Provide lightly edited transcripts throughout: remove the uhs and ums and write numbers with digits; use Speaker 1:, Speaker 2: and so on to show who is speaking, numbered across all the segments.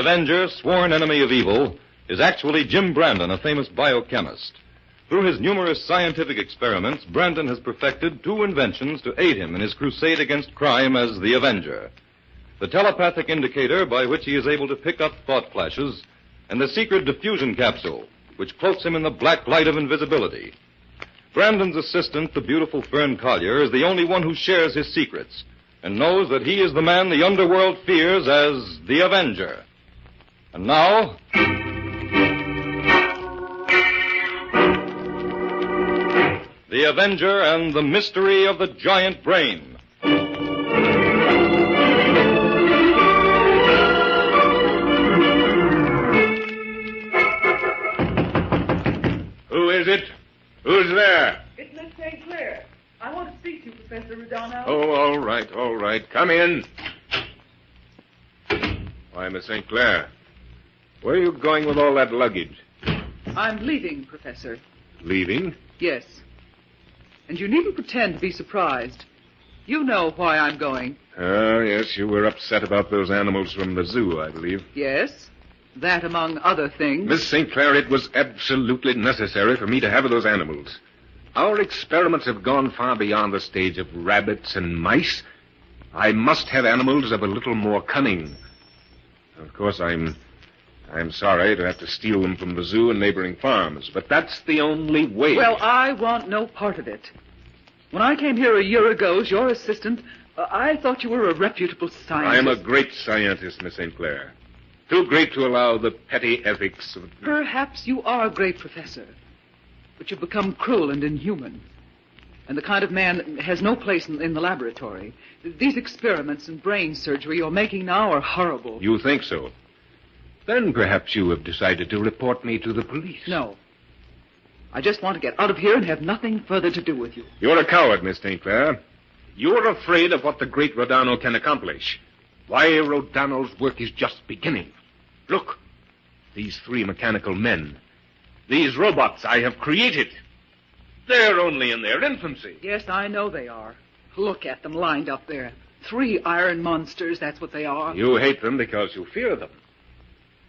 Speaker 1: Avenger, sworn enemy of evil, is actually Jim Brandon, a famous biochemist. Through his numerous scientific experiments, Brandon has perfected 2 inventions to aid him in his crusade against crime as the Avenger: the telepathic indicator by which he is able to pick up thought flashes, and the secret diffusion capsule, which cloaks him in the black light of invisibility. Brandon's assistant, the beautiful Fern Collier, is the only one who shares his secrets and knows that he is the man the underworld fears as the Avenger. And now, The Avenger and the Mystery of the Giant Brain.
Speaker 2: Who is it? Who's there?
Speaker 3: It's Miss St. Clair. I want to speak to you, Professor Rodano.
Speaker 2: Oh, all right. Come in. Why, Miss St. Clair, where are you going with all that luggage?
Speaker 3: I'm leaving, Professor.
Speaker 2: Leaving?
Speaker 3: Yes. And you needn't pretend to be surprised. You know why I'm going.
Speaker 2: Oh, yes, you were upset about those animals from the zoo, I believe.
Speaker 3: Yes. That among other things.
Speaker 2: Miss St. Clair, it was absolutely necessary for me to have those animals. Our experiments have gone far beyond the stage of rabbits and mice. I must have animals of a little more cunning. Of course, I'm sorry to have to steal them from the zoo and neighboring farms, but that's the only way.
Speaker 3: Well, I want no part of it. When I came here a year ago as your assistant, I thought you were a reputable scientist.
Speaker 2: I am a great scientist, Miss St. Clair. Too great to allow the petty ethics of...
Speaker 3: Perhaps you are a great professor, but you've become cruel and inhuman. And the kind of man has no place in the laboratory. These experiments in brain surgery you're making now are horrible.
Speaker 2: You think so? Then perhaps you have decided to report me to the police.
Speaker 3: No. I just want to get out of here and have nothing further to do with you.
Speaker 2: You're a coward, Miss St. Clair. You're afraid of what the great Rodano can accomplish. Why, Rodano's work is just beginning. Look, these 3 mechanical men, these robots I have created, they're only in their infancy.
Speaker 3: Yes, I know they are. Look at them lined up there. 3 iron monsters, that's what they are.
Speaker 2: You hate them because you fear them.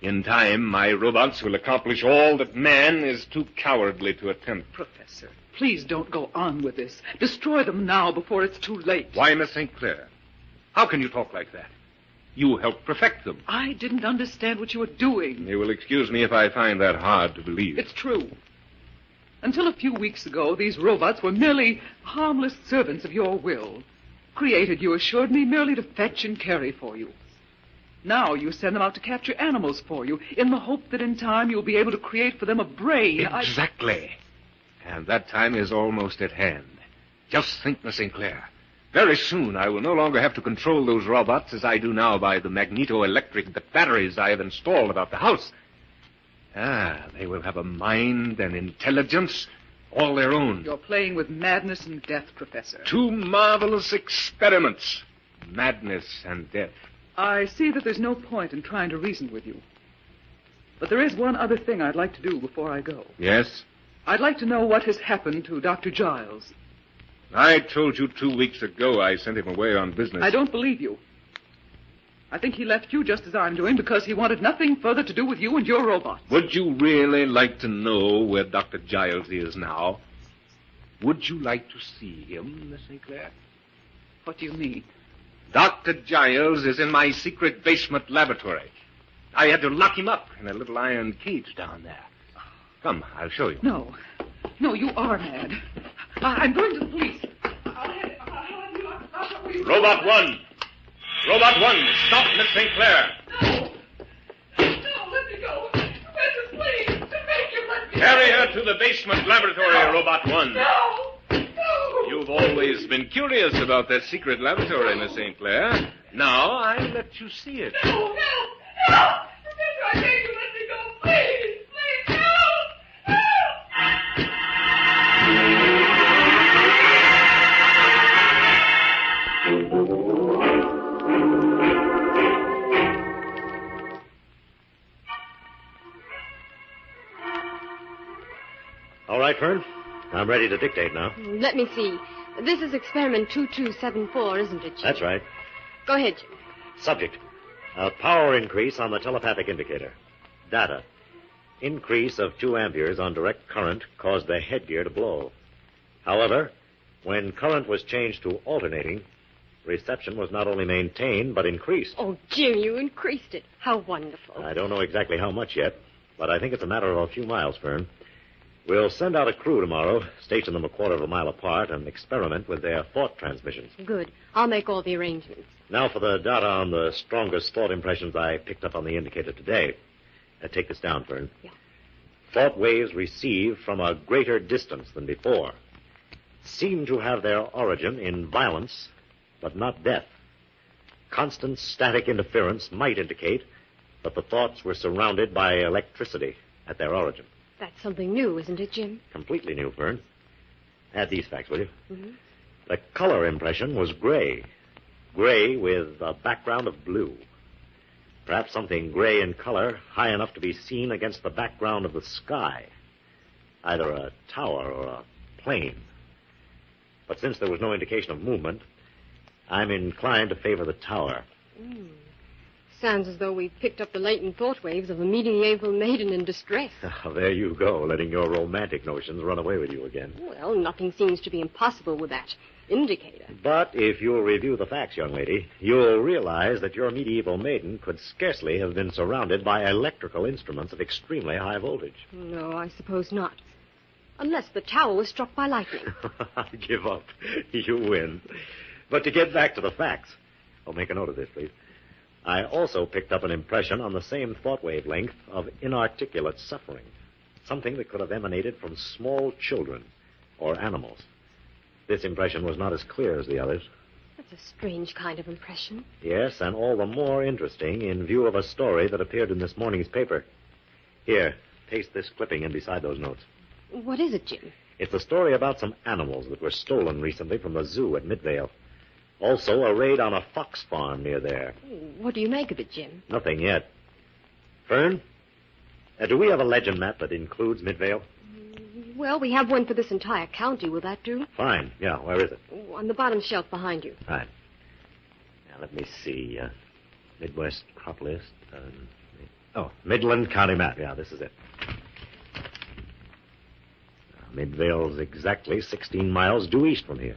Speaker 2: In time, my robots will accomplish all that man is too cowardly to attempt.
Speaker 3: Professor, please don't go on with this. Destroy them now before it's too late.
Speaker 2: Why, Miss St. Clair? How can you talk like that? You helped perfect them.
Speaker 3: I didn't understand what you were doing.
Speaker 2: You will excuse me if I find that hard to believe.
Speaker 3: It's true. Until a few weeks ago, these robots were merely harmless servants of your will. Created, you assured me, merely to fetch and carry for you. Now you send them out to capture animals for you, in the hope that in time you'll be able to create for them a brain.
Speaker 2: Exactly. And that time is almost at hand. Just think, Miss St. Clair. Very soon I will no longer have to control those robots as I do now by the magneto-electric batteries I have installed about the house. They will have a mind and intelligence all their own.
Speaker 3: You're playing with madness and death, Professor.
Speaker 2: 2 marvelous experiments. Madness and death.
Speaker 3: I see that there's no point in trying to reason with you. But there is one other thing I'd like to do before I go.
Speaker 2: Yes?
Speaker 3: I'd like to know what has happened to Dr. Giles.
Speaker 2: I told you 2 weeks ago I sent him away on business.
Speaker 3: I don't believe you. I think he left you just as I'm doing because he wanted nothing further to do with you and your robots.
Speaker 2: Would you really like to know where Dr. Giles is now? Would you like to see him, Miss St. Clair?
Speaker 3: What do you mean?
Speaker 2: Dr. Giles is in my secret basement laboratory. I had to lock him up in a little iron cage down there. Come, I'll show you.
Speaker 3: No, you are mad. I'm going to the police. I'll have you.
Speaker 2: Robot 1! Robot 1, stop Miss St. Clair.
Speaker 3: No, let me go. Professor, please, to make you let me
Speaker 2: Carry
Speaker 3: go.
Speaker 2: her to the basement laboratory, Robot 1.
Speaker 3: No.
Speaker 2: You've always been curious about that secret laboratory, Miss St. Clair. Now I'll let you see it.
Speaker 3: No. Professor, I beg you, let me go. Please, help.
Speaker 4: All right, Fern. I'm ready to dictate now.
Speaker 5: Let me see. This is experiment 2274, isn't it, Jim?
Speaker 4: That's right.
Speaker 5: Go ahead, Jim.
Speaker 4: Subject: A power increase on the telepathic indicator. Data. Increase of 2 amperes on direct current caused the headgear to blow. However, when current was changed to alternating, reception was not only maintained, but increased.
Speaker 5: Oh, Jim, you increased it. How wonderful.
Speaker 4: I don't know exactly how much yet, but I think it's a matter of a few miles, Fern. We'll send out a crew tomorrow, station them a quarter of a mile apart, and experiment with their thought transmissions.
Speaker 5: Good. I'll make all the arrangements.
Speaker 4: Now for the data on the strongest thought impressions I picked up on the indicator today. Take this down, Fern.
Speaker 5: Yeah.
Speaker 4: Thought waves received from a greater distance than before seem to have their origin in violence, but not death. Constant static interference might indicate that the thoughts were surrounded by electricity at their origin.
Speaker 5: That's something new, isn't it, Jim?
Speaker 4: Completely new, Fern. Add these facts, will you?
Speaker 5: Mm-hmm.
Speaker 4: The color impression was gray. Gray with a background of blue. Perhaps something gray in color, high enough to be seen against the background of the sky. Either a tower or a plane. But since there was no indication of movement, I'm inclined to favor the tower.
Speaker 5: Sounds as though we picked up the latent thought waves of a medieval maiden in distress.
Speaker 4: Oh, there you go, letting your romantic notions run away with you again.
Speaker 5: Well, nothing seems to be impossible with that indicator.
Speaker 4: But if you'll review the facts, young lady, you'll realize that your medieval maiden could scarcely have been surrounded by electrical instruments of extremely high voltage.
Speaker 5: No, I suppose not. Unless the tower was struck by lightning.
Speaker 4: I give up. You win. But to get back to the facts, I'll make a note of this, please. I also picked up an impression on the same thought wavelength of inarticulate suffering. Something that could have emanated from small children or animals. This impression was not as clear as the others.
Speaker 5: That's a strange kind of impression.
Speaker 4: Yes, and all the more interesting in view of a story that appeared in this morning's paper. Here, paste this clipping in beside those notes.
Speaker 5: What is it, Jim?
Speaker 4: It's a story about some animals that were stolen recently from the zoo at Midvale. Also, a raid on a fox farm near there.
Speaker 5: What do you make of it, Jim?
Speaker 4: Nothing yet. Fern, do we have a legend map that includes Midvale?
Speaker 5: Well, we have one for this entire county. Will that do?
Speaker 4: Fine. Yeah, where is it?
Speaker 5: On the bottom shelf behind you.
Speaker 4: Right. Now, let me see. Midwest crop list. Midland County map. Yeah, this is it. Midvale's exactly 16 miles due east from here.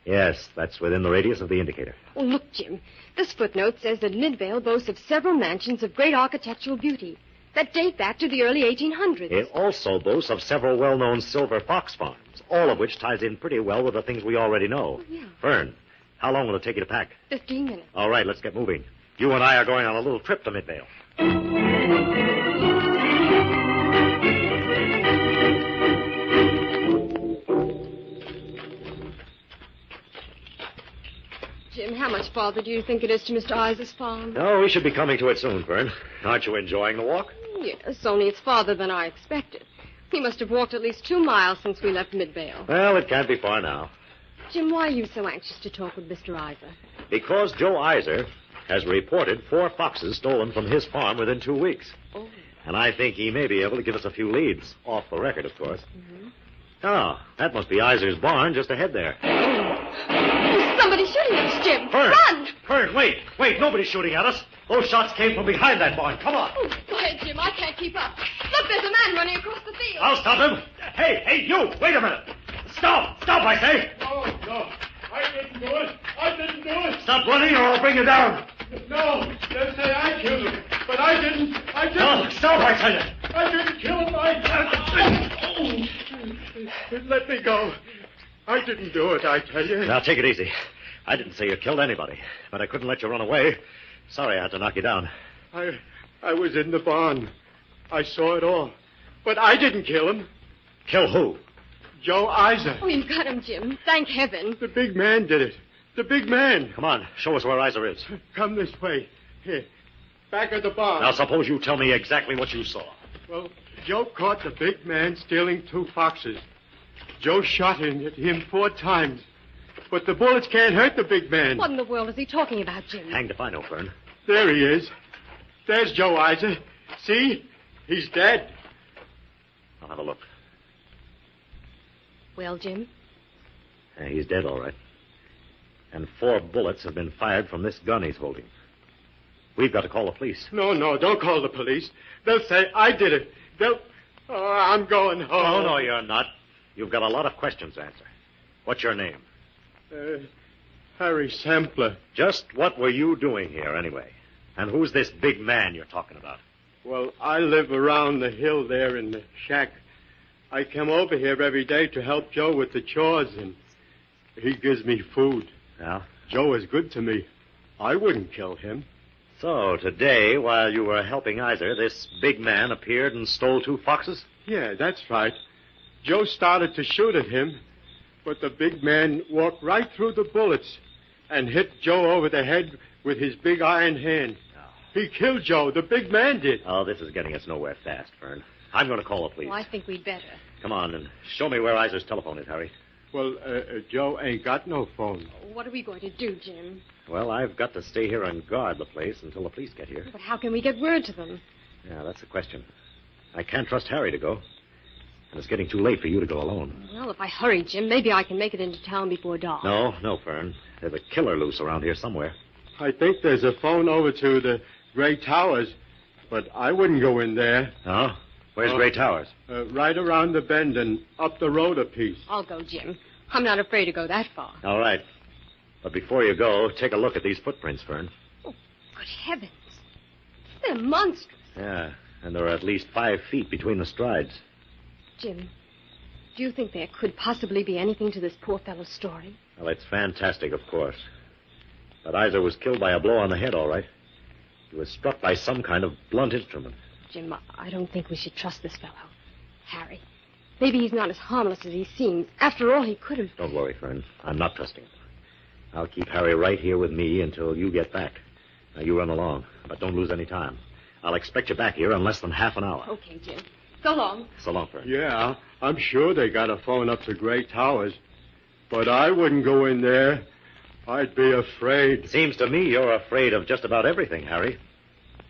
Speaker 4: Yes, that's within the radius of the indicator.
Speaker 5: Oh, look, Jim. This footnote says that Midvale boasts of several mansions of great architectural beauty that date back to the early 1800s.
Speaker 4: It also boasts of several well-known silver fox farms, all of which ties in pretty well with the things we already know.
Speaker 5: Oh, yeah.
Speaker 4: Fern, how long will it take you to pack?
Speaker 5: 15 minutes.
Speaker 4: All right, let's get moving. You and I are going on a little trip to Midvale.
Speaker 5: Jim, how much farther do you think it is to Mr. Iser's farm?
Speaker 4: Oh, we should be coming to it soon, Fern. Aren't you enjoying the walk?
Speaker 5: Yes, only it's farther than I expected. He must have walked at least 2 miles since we left Midvale.
Speaker 4: Well, it can't be far now.
Speaker 5: Jim, why are you so anxious to talk with Mr. Iser?
Speaker 4: Because Joe Iser has reported 4 foxes stolen from his farm within 2 weeks.
Speaker 5: Oh.
Speaker 4: And I think he may be able to give us a few leads. Off the record, of course.
Speaker 5: Mm-hmm.
Speaker 4: Oh, that must be Iser's barn just ahead there.
Speaker 5: There's somebody shooting at us, Jim.
Speaker 4: Fern!
Speaker 5: Run!
Speaker 4: Fern, wait. Nobody's shooting at us. Those shots came from behind that barn. Come on.
Speaker 5: Oh, go ahead, Jim. I can't keep up. Look, there's a man running across the field.
Speaker 4: I'll stop him. Hey, you. Wait a minute. Stop, I say.
Speaker 6: No. I didn't do it.
Speaker 4: Stop running or I'll bring you down.
Speaker 6: No. They say I killed him. But I didn't.
Speaker 4: No, stop, I tell you.
Speaker 6: I didn't kill him. Let me go. I didn't do it, I tell you.
Speaker 4: Now, take it easy. I didn't say you killed anybody, but I couldn't let you run away. Sorry I had to knock you down.
Speaker 6: I was in the barn. I saw it all. But I didn't kill him.
Speaker 4: Kill who?
Speaker 6: Joe Iser.
Speaker 5: Oh, you got him, Jim. Thank heaven.
Speaker 6: The big man did it. The big man.
Speaker 4: Come on, show us where Iser is.
Speaker 6: Come this way. Here. Back at the barn.
Speaker 4: Now, suppose you tell me exactly what you saw.
Speaker 6: Well, Joe caught the big man stealing 2 foxes. Joe shot at him 4 times. But the bullets can't hurt the big man.
Speaker 5: What in the world is he talking about, Jim?
Speaker 4: Hanged if I know, Fern.
Speaker 6: There he is. There's Joe Iser. See? He's dead.
Speaker 4: I'll have a look.
Speaker 5: Well, Jim?
Speaker 4: He's dead, all right. And 4 bullets have been fired from this gun he's holding. We've got to call the police.
Speaker 6: No, don't call the police. They'll say I did it. I'm going home.
Speaker 4: No, you're not. You've got a lot of questions to answer. What's your name?
Speaker 6: Harry Sampler.
Speaker 4: Just what were you doing here, anyway? And who's this big man you're talking about?
Speaker 6: Well, I live around the hill there in the shack. I come over here every day to help Joe with the chores, and he gives me food.
Speaker 4: Yeah?
Speaker 6: Joe is good to me. I wouldn't kill him.
Speaker 4: So, today, while you were helping Iser, this big man appeared and stole 2 foxes?
Speaker 6: Yeah, that's right. Joe started to shoot at him, but the big man walked right through the bullets and hit Joe over the head with his big iron hand. He killed Joe. The big man did.
Speaker 4: Oh, this is getting us nowhere fast, Fern. I'm going to call the police.
Speaker 5: Well, I think we'd better.
Speaker 4: Come on, and show me where Iser's telephone is, Harry.
Speaker 6: Well, Joe ain't got no phone.
Speaker 5: What are we going to do, Jim?
Speaker 4: Well, I've got to stay here and guard the place until the police get here.
Speaker 5: But how can we get word to them?
Speaker 4: Yeah, that's the question. I can't trust Harry to go. And it's getting too late for you to go alone.
Speaker 5: Well, if I hurry, Jim, maybe I can make it into town before dark.
Speaker 4: No, Fern. There's a killer loose around here somewhere.
Speaker 6: I think there's a phone over to the Gray Towers, but I wouldn't go in there.
Speaker 4: Oh? Where's Gray Towers?
Speaker 6: Right around the bend and up the road a piece.
Speaker 5: I'll go, Jim. I'm not afraid to go that far.
Speaker 4: All right. But before you go, take a look at these footprints, Fern.
Speaker 5: Oh, good heavens. They're monstrous.
Speaker 4: Yeah, and there are at least 5 feet between the strides.
Speaker 5: Jim, do you think there could possibly be anything to this poor fellow's story?
Speaker 4: Well, it's fantastic, of course. But Iser was killed by a blow on the head, all right. He was struck by some kind of blunt instrument.
Speaker 5: Jim, I don't think we should trust this fellow. Harry, maybe he's not as harmless as he seems. After all, he could have...
Speaker 4: Don't worry, Fern. I'm not trusting him. I'll keep Harry right here with me until you get back. Now, you run along, but don't lose any time. I'll expect you back here in less than half an hour.
Speaker 5: Okay, Jim. So long.
Speaker 4: So long, Fern.
Speaker 6: Yeah, I'm sure they got a phone up to Gray Towers. But I wouldn't go in there. I'd be afraid.
Speaker 4: Seems to me you're afraid of just about everything, Harry.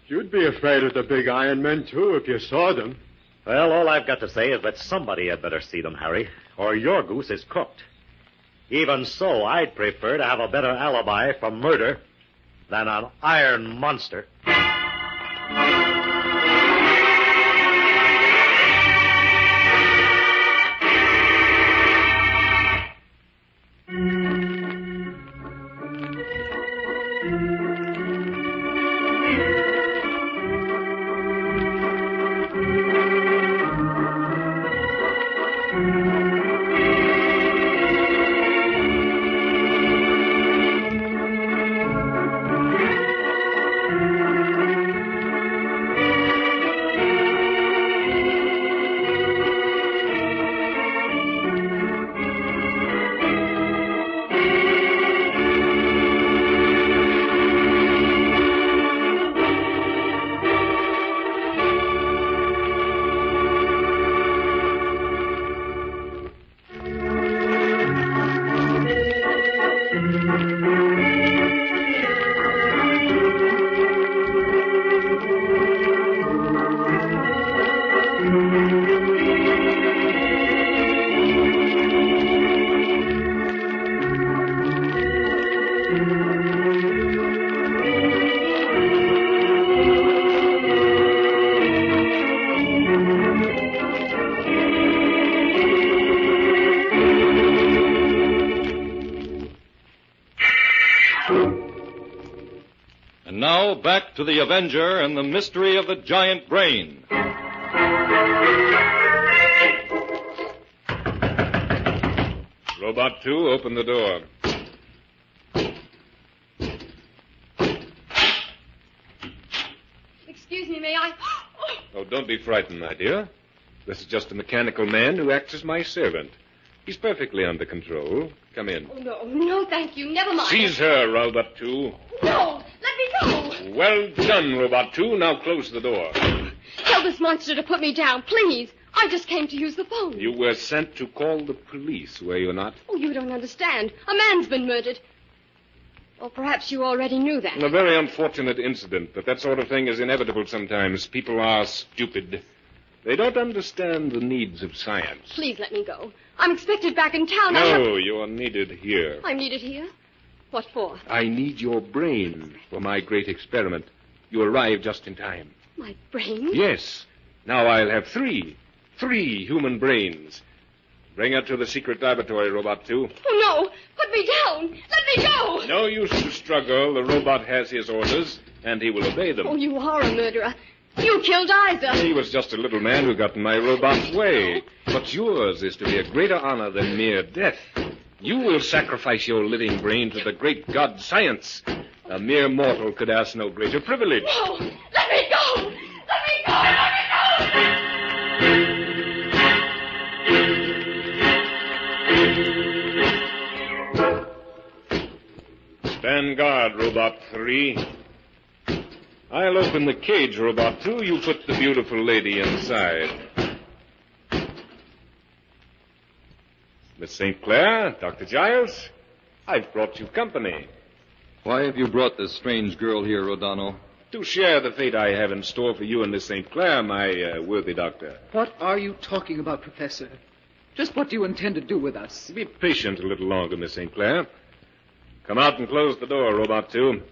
Speaker 6: You'd be afraid of the big iron men, too, if you saw them.
Speaker 4: Well, all I've got to say is that somebody had better see them, Harry, or your goose is cooked. Even so, I'd prefer to have a better alibi for murder than an iron monster.
Speaker 1: And now, back to the Avenger and the mystery of the giant brain.
Speaker 2: Robot 2, open the door.
Speaker 5: Excuse me, may I...
Speaker 2: Oh, don't be frightened, my dear. This is just a mechanical man who acts as my servant. He's perfectly under control. Come in.
Speaker 5: Oh, no, thank you. Never mind.
Speaker 2: Seize her, Robot 2.
Speaker 5: No, let me go.
Speaker 2: Well done, Robot 2. Now close the door.
Speaker 5: Tell this monster to put me down, please. I just came to use the phone.
Speaker 2: You were sent to call the police, were you not?
Speaker 5: Oh, you don't understand. A man's been murdered. Or perhaps you already knew that.
Speaker 2: A very unfortunate incident, but that sort of thing is inevitable sometimes. People are stupid. They don't understand the needs of science.
Speaker 5: Please let me go. I'm expected back in town.
Speaker 2: No, you are needed here.
Speaker 5: I'm needed here? What for?
Speaker 2: I need your brain for my great experiment. You arrived just in time.
Speaker 5: My brains?
Speaker 2: Yes. Now I'll have three human brains. Bring her to the secret laboratory, Robot 2.
Speaker 5: Oh, no. Put me down. Let me go.
Speaker 2: No use to struggle. The robot has his orders, and he will obey them.
Speaker 5: Oh, you are a murderer. You killed Isa.
Speaker 2: He was just a little man who got in my robot's way. But yours is to be a greater honor than mere death. You will sacrifice your living brain to the great god Science. A mere mortal could ask no greater privilege.
Speaker 5: No. Let me go. Let me go. Let me go.
Speaker 2: Stand guard, Robot 3. I'll open the cage, Robot 2. You put the beautiful lady inside. Miss St. Clair, Dr. Giles, I've brought you company.
Speaker 1: Why have you brought this strange girl here, Rodano?
Speaker 2: To share the fate I have in store for you and Miss St. Clair, my worthy doctor.
Speaker 3: What are you talking about, Professor? Just what do you intend to do with us?
Speaker 2: Be patient a little longer, Miss St. Clair. Come out and close the door, Robot 2.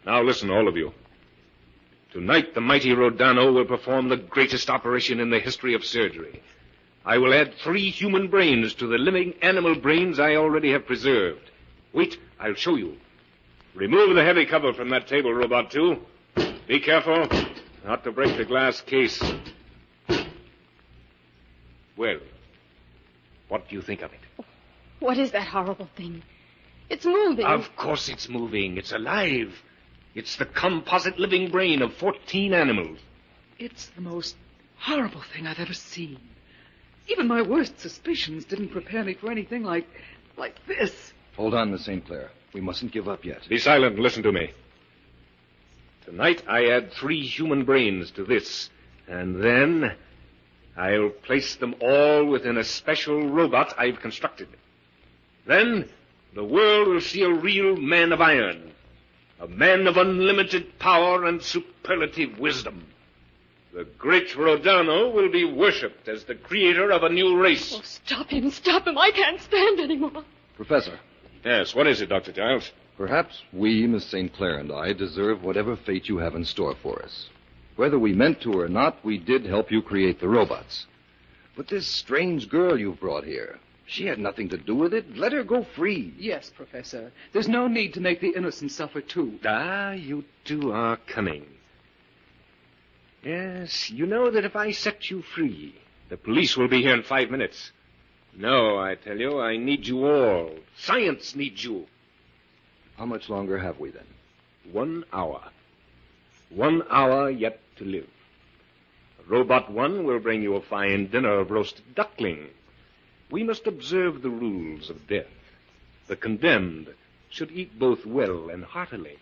Speaker 2: Now listen, all of you. Tonight, the mighty Rodano will perform the greatest operation in the history of surgery. I will add 3 human brains to the living animal brains I already have preserved. Wait, I'll show you. Remove the heavy cover from that table, Robot 2. Be careful not to break the glass case. Well, what do you think of it?
Speaker 5: What is that horrible thing? It's moving.
Speaker 2: Of course it's moving. It's alive. It's the composite living brain of 14 animals.
Speaker 3: It's the most horrible thing I've ever seen. Even my worst suspicions didn't prepare me for anything like this.
Speaker 1: Hold on, Miss St. Clair. We mustn't give up yet.
Speaker 2: Be silent and listen to me. Tonight I add 3 human brains to this, and then I'll place them all within a special robot I've constructed. Then the world will see a real man of iron, a man of unlimited power and superlative wisdom. The great Rodano will be worshipped as the creator of a new race.
Speaker 5: Oh, stop him. Stop him. I can't stand anymore.
Speaker 1: Professor.
Speaker 2: Yes, what is it, Dr. Giles?
Speaker 1: Perhaps we, Miss St. Clair and I, deserve whatever fate you have in store for us. Whether we meant to or not, we did help you create the robots. But this strange girl you've brought here, she had nothing to do with it. Let her go free.
Speaker 3: Yes, Professor. There's no need to make the innocent suffer, too.
Speaker 2: Ah, you two are cunning. Yes, you know that if I set you free, the police will be here in 5 minutes. No, I tell you, I need you all. Science needs you.
Speaker 1: How much longer have we, then?
Speaker 2: 1 hour. 1 hour yet to live. Robot 1 will bring you a fine dinner of roasted duckling. We must observe the rules of death. The condemned should eat both well and heartily.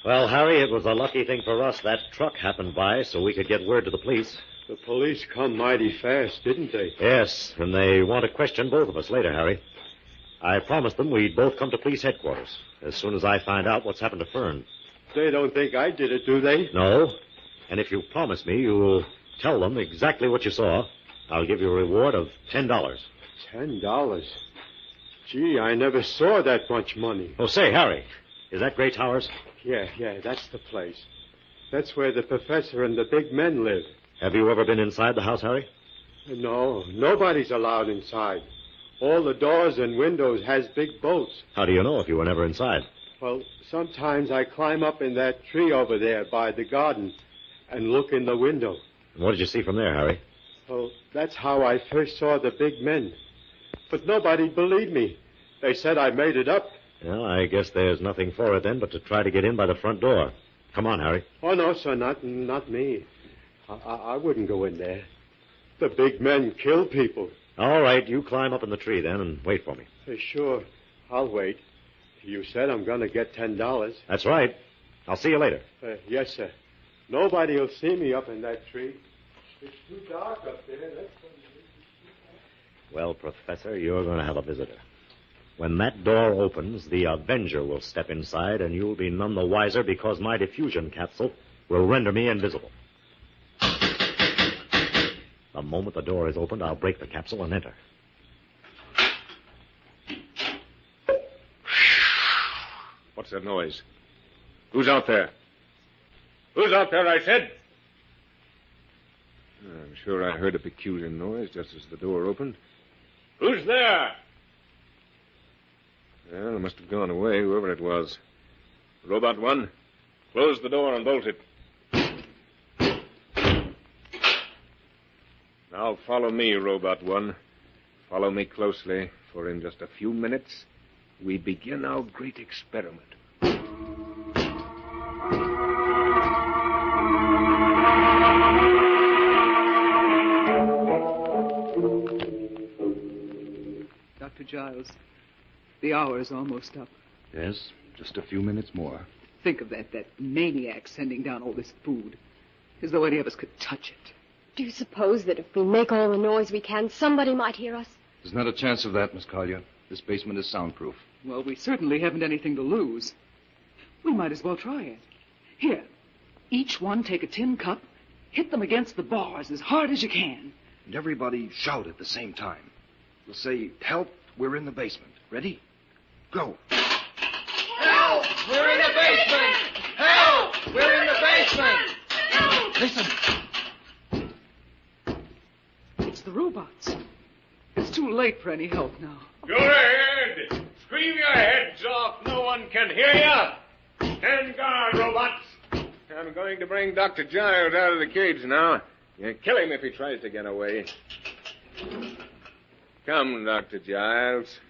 Speaker 4: Well, Harry, it was a lucky thing for us that truck happened by so we could get word to the police.
Speaker 6: The police come mighty fast, didn't they?
Speaker 4: Yes, and they want to question both of us later, Harry. I promised them we'd both come to police headquarters as soon as I find out what's happened to Fern.
Speaker 6: They don't think I did it, do they?
Speaker 4: No. And if you promise me you'll tell them exactly what you saw, I'll give you a reward of $10.
Speaker 6: $10? Gee, I never saw that much money.
Speaker 4: Oh, say, Harry, is that Gray Towers?
Speaker 6: Yeah, that's the place. That's where the professor and the big men live.
Speaker 4: Have you ever been inside the house, Harry?
Speaker 6: No, nobody's allowed inside. All the doors and windows has big bolts.
Speaker 4: How do you know if you were never inside?
Speaker 6: Well, sometimes I climb up in that tree over there by the garden and look in the window.
Speaker 4: And what did you see from there, Harry?
Speaker 6: Well, that's how I first saw the big men. But nobody believed me. They said I made it up.
Speaker 4: Well, I guess there's nothing for it then but to try to get in by the front door. Come on, Harry.
Speaker 6: Oh, no, sir, not me. I wouldn't go in there. The big men kill people.
Speaker 4: All right, you climb up in the tree then and wait for me.
Speaker 6: Sure, I'll wait. You said I'm going to get $10.
Speaker 4: That's right. I'll see you later.
Speaker 6: Yes, sir. Nobody will see me up in that tree. It's too dark up there.
Speaker 4: Well, Professor, you're going to have a visitor. When that door opens, the Avenger will step inside, and you'll be none the wiser because my diffusion capsule will render me invisible. The moment the door is opened, I'll break the capsule and enter.
Speaker 2: What's that noise? Who's out there? Who's out there, I said? I'm sure I heard a peculiar noise just as the door opened. Who's there? Well, it must have gone away, whoever it was. Robot 1, close the door and bolt it. Now follow me, Robot 1. Follow me closely, for in just a few minutes, we begin our great experiment.
Speaker 3: Dr. Giles, the hour is almost up.
Speaker 1: Yes, just a few minutes more.
Speaker 3: Think of that maniac sending down all this food, as though any of us could touch it.
Speaker 5: Do you suppose that if we make all the noise we can, somebody might hear us?
Speaker 1: There's not a chance of that, Miss Collier. This basement is soundproof.
Speaker 3: Well, we certainly haven't anything to lose. We might as well try it. Here, each one take a tin cup, hit them against the bars as hard as you can.
Speaker 7: And everybody shout at the same time. We'll say, help, we're in the basement. Ready? Go.
Speaker 8: Help! We're in the basement! Help! We're in the basement! Help!
Speaker 7: Listen.
Speaker 3: It's the robots. It's too late for any help now.
Speaker 2: Go ahead! Scream your heads off. No one can hear you. Stand guard, robots. I'm going to bring Dr. Giles out of the cage now. You kill him if he tries to get away. Come, Dr. Giles.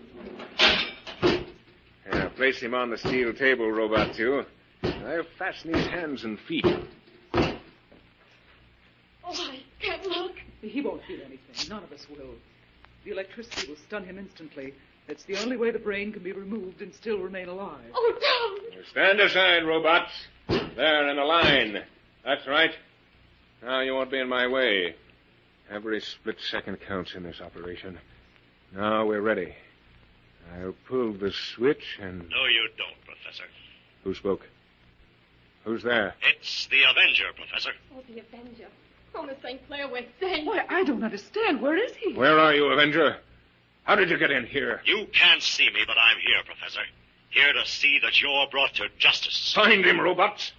Speaker 2: Place him on the steel table, Robot 2. I'll fasten his hands and feet.
Speaker 5: Oh, I can't look.
Speaker 3: He won't feel anything. None of us will. The electricity will stun him instantly. That's the only way the brain can be removed and still remain alive.
Speaker 5: Oh, don't.
Speaker 2: Stand aside, robots. There, in a line. That's right. Now you won't be in my way. Every split second counts in this operation. Now we're ready. I'll pull the switch and...
Speaker 9: No, you don't, Professor.
Speaker 2: Who spoke? Who's there?
Speaker 9: It's the Avenger, Professor.
Speaker 5: Oh, the Avenger. Oh, Miss St. Clair, we're safe.
Speaker 3: Why, I don't understand. Where is he?
Speaker 2: Where are you, Avenger? How did you get in here?
Speaker 9: You can't see me, but I'm here, Professor. Here to see that you're brought to justice.
Speaker 2: Find him, robots.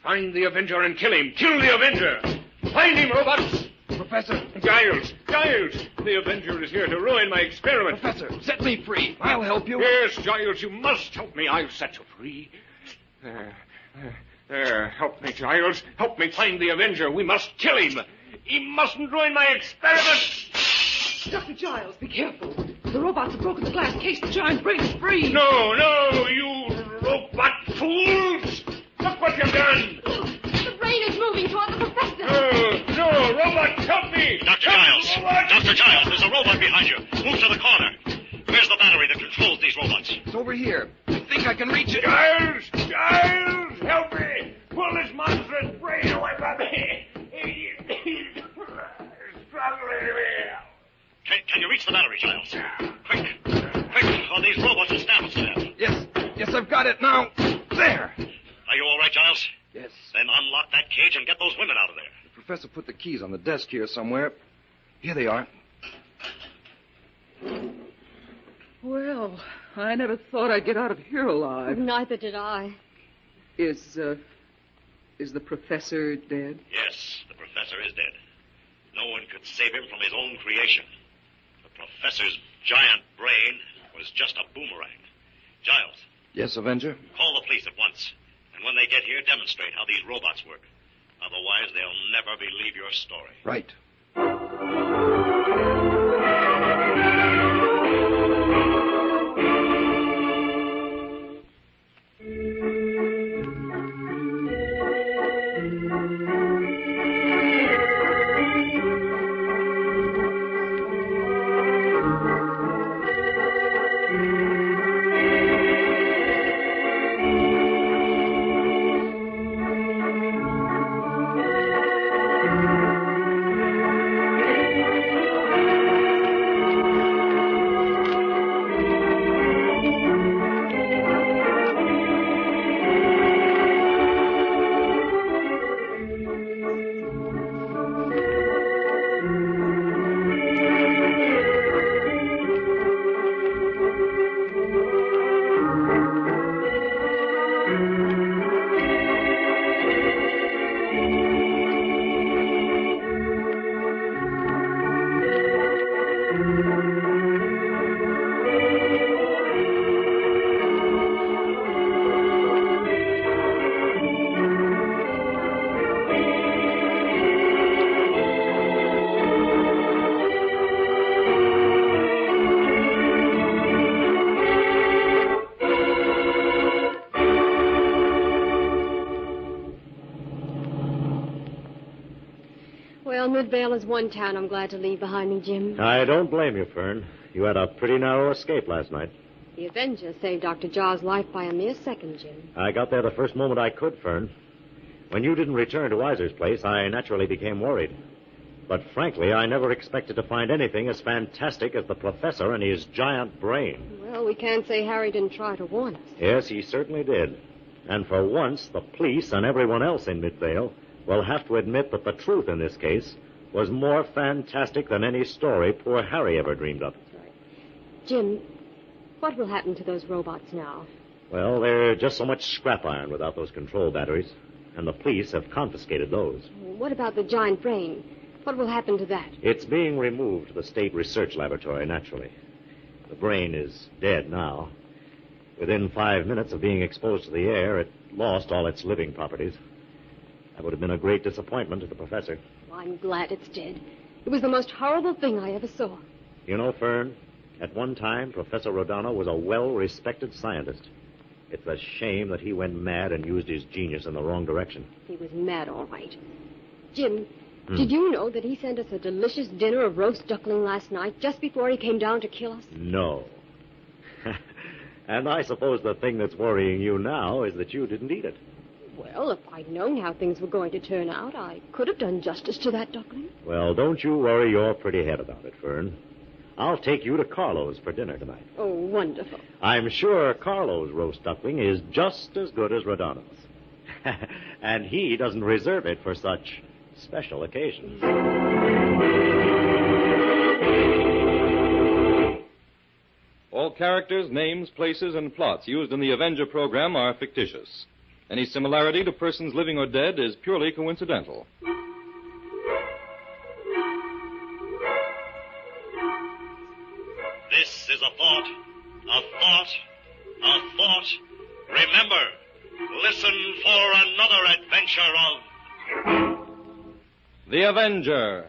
Speaker 2: Find the Avenger and kill him. Kill the Avenger. Find him, robots.
Speaker 7: Professor.
Speaker 2: Giles. The Avenger is here to ruin my experiment.
Speaker 7: Professor, set me free. I'll help you.
Speaker 2: Yes, Giles, you must help me. I'll set you free. There. Help me, Giles. Help me find the Avenger. We must kill him. He mustn't ruin my experiment.
Speaker 3: Dr. Giles, be careful. The robots have broken the glass case. The giant brain is free.
Speaker 2: No, you robot fools. Look what you've done.
Speaker 5: The brain is moving toward the professor.
Speaker 2: No, robots, help me.
Speaker 9: Dr. Giles. Dr. Giles, there's a robot behind you. Move to the corner. Where's the battery that controls these robots?
Speaker 7: It's over here. I think I can reach it.
Speaker 2: Giles, help me. Pull this monstrous brain away from me. He's struggling me.
Speaker 9: Can you reach the battery, Giles? Quick, or these robots will snap us to death.
Speaker 7: Yes, I've got it now. There.
Speaker 9: Are you all right, Giles?
Speaker 7: Yes.
Speaker 9: Then unlock that cage and get those women out of there.
Speaker 7: The professor put the keys on the desk here somewhere. Here they are.
Speaker 3: Well, I never thought I'd get out of here alive.
Speaker 5: Neither did I.
Speaker 3: Is the professor dead?
Speaker 9: Yes, the professor is dead. No one could save him from his own creation. The professor's giant brain was just a boomerang. Giles.
Speaker 7: Yes, Avenger?
Speaker 9: Call the police at once. And when they get here, demonstrate how these robots work. Otherwise, they'll never believe your story.
Speaker 7: Right.
Speaker 5: Midvale is one town I'm glad to leave behind me, Jim.
Speaker 4: I don't blame you, Fern. You had a pretty narrow escape last night.
Speaker 5: The Avengers saved Dr. Jaw's life by a mere second, Jim.
Speaker 4: I got there the first moment I could, Fern. When you didn't return to Weiser's place, I naturally became worried. But frankly, I never expected to find anything as fantastic as the professor and his giant brain.
Speaker 5: Well, we can't say Harry didn't try to warn us.
Speaker 4: Yes, he certainly did. And for once, the police and everyone else in Midvale will have to admit that the truth in this case was more fantastic than any story poor Harry ever dreamed of.
Speaker 5: Right. Jim, what will happen to those robots now?
Speaker 4: Well, they're just so much scrap iron without those control batteries, and the police have confiscated those.
Speaker 5: What about the giant brain? What will happen to that?
Speaker 4: It's being removed to the State Research Laboratory, naturally. The brain is dead now. Within 5 minutes of being exposed to the air, it lost all its living properties. That would have been a great disappointment to the professor.
Speaker 5: Well, I'm glad it's dead. It was the most horrible thing I ever saw.
Speaker 4: You know, Fern, at one time, Professor Rodano was a well-respected scientist. It's a shame that he went mad and used his genius in the wrong direction.
Speaker 5: He was mad, all right. Jim, did you know that he sent us a delicious dinner of roast duckling last night just before he came down to kill us?
Speaker 4: No. And I suppose the thing that's worrying you now is that you didn't eat it.
Speaker 5: Well, if I'd known how things were going to turn out, I could have done justice to that duckling.
Speaker 4: Well, don't you worry your pretty head about it, Fern. I'll take you to Carlo's for dinner tonight.
Speaker 5: Oh, wonderful.
Speaker 4: I'm sure Carlo's roast duckling is just as good as Rodano's. And he doesn't reserve it for such special occasions.
Speaker 1: All characters, names, places, and plots used in the Avenger program are fictitious. Any similarity to persons living or dead is purely coincidental.
Speaker 9: This is a thought, a thought, a thought. Remember, listen for another adventure of
Speaker 1: The Avenger,